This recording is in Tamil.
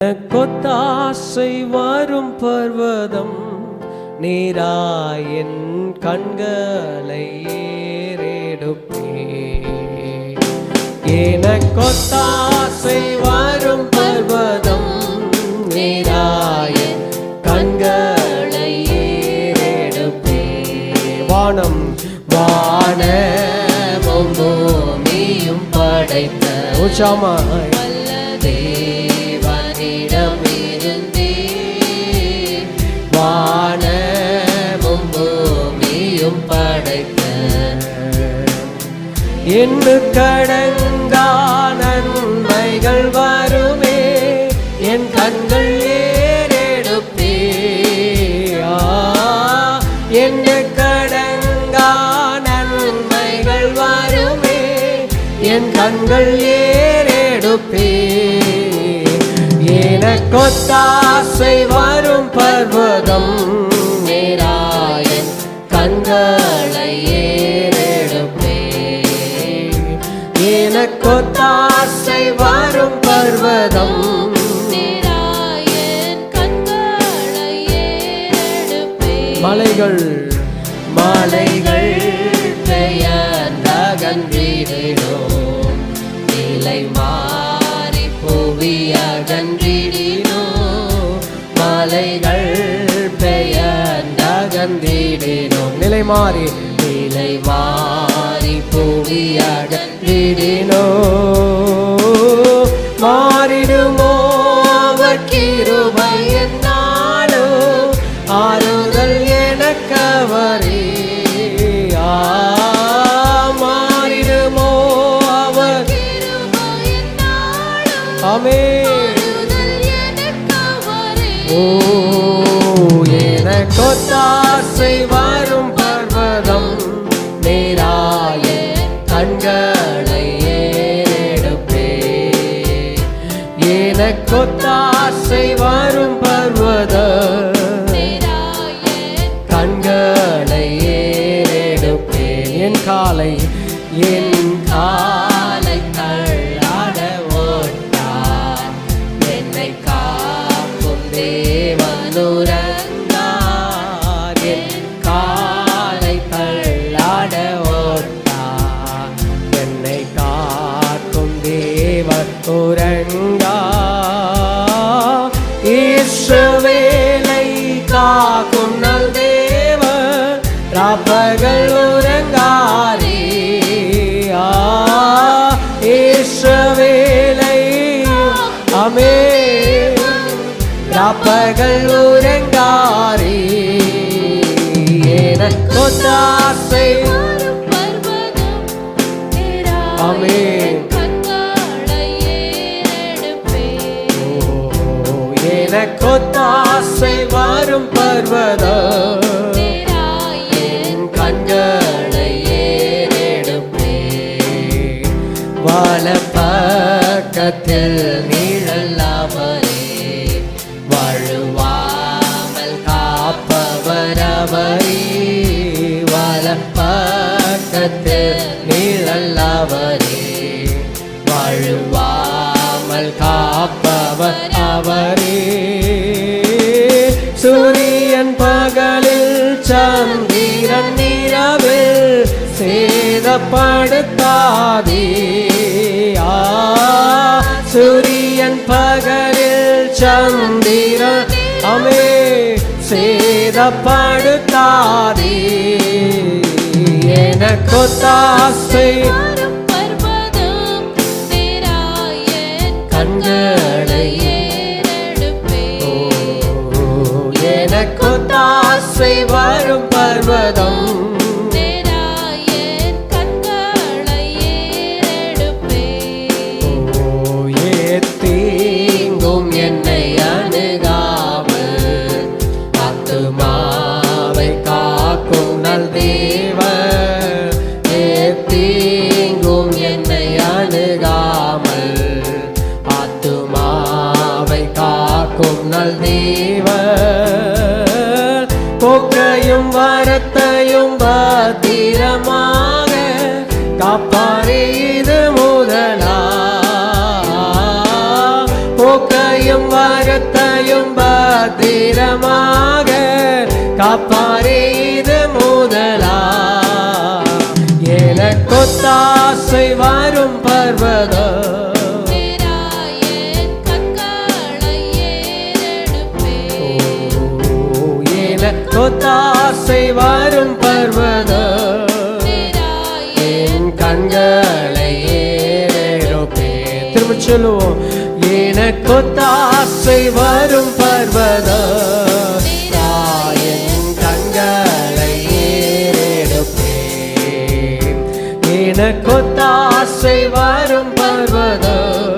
கொத்தாசை வரும் பர்வதம் நீராயின் கண்களை ஏறெடுப்பே. கொத்தாசை வரும் பர்வதம் நீராயின் கண்களை ஏறெடுப்பே. வானம் வானமும் பூமியும் படைத்த உச்சமாய் வானமும் பூமியும் படைத்த எண்ணு கடங்கா நன்மைகள் வருமே என் கண்கள் ஏறெடுப்பே. எண்ணு கடங்கா நன்மைகள் வருமே என் கண்கள் ஏறெடுப்பே. கொத்தாசை வரும் பர்வதம் நீராயின் கண்களை ஏறெடுப்பே. கொத்தாசை வரும் பர்வதம் நீராயின் கண்களை ஏறெடுப்பே. மலைகள் மலைகள் பெயர்ந்தகன்றிடோ நிலை மாறி புவியகன்றிடினோ. மலைகள் பெயர்ந்தகன்றிடினோ நிலை மாறி புவியகன்றிடினோ. மாறிடுமோ அவர் கிருபை என்னாலோ ஆறுதல் எனக்கவரே. மாறிடுமோ அவர் ஆமென். கொத்தாசை வரும் பர்வதம் நீராயின் கண்களை ஏறெடுப்பே. கொத்தாசை வரும் பர்வதம் நீராயின் கண்களை ஏறெடுப்பே. என் காலை தள்ளாட ஓட்டார் என்னை காக்கும் தேவனுரங்கார். என் காலை தள்ளாட ஓட்டார் என்னை காக்கும் தேவனுரங்கார். இஸ்ரவேலை காக்கும் நல் தேவன் ராப்பகல் உறங்காரே. இஸ்ரவேலை ஆமென் ராப்பகல் உறங்காரே. கொத்தாசை ஆமென் கொத்தாசை வரும் பர்வதம் கண்களை ஏறெடுப்பே. வலப்பக்கத்தில் நிழலாமலே வழுவாமல் காப்பவரவரே. வலப்பக்கத்தில் நிழலாமலே வழுவாமல் காப்பவர் அவரே. சூரியன் பகலில் சந்திரன் இரவில் சேதப்படுத்தாதே. சூரியன் பகலில் சந்திரன் ஆமென் சேதப்படுத்தாதே. கொத்தாசை கண்களை ஏறெடுப்பே. கொத்தாசை வரும் பர்வதம் நீராயின் கண்களை ஏறெடுப்பே. தீங்கும் என்னை அணுகாமல் ஆத்துமாவை காக்கும் நல் தேவன். தீங்கும் என்னை அணுகாமல் ஆத்துமாவை காக்கும் நல் தேவன். போக்கையும் வரத்தையும் பத்திரமாக காப்பாரே இது முதலா. போக்கையும் வாரத்தையும் பத்திரமாக காப்பாரே இது முதலா எனக்கொத்தாசை வரும் பர்வதம் நேராயன் கண்களை ஏறெடுப்பேன் எனக்கொத்தாசை வரும் பர்வதம் என் கண்களை ஏறெடுப்பேன். திரும்ப சொல்லுவோம். எனக்கொத்தாசை வரும் பர்வதம் என் கண்களை ஏறெடுப்பேன். எனக்கொத்தாசை வரும் பர்வதம்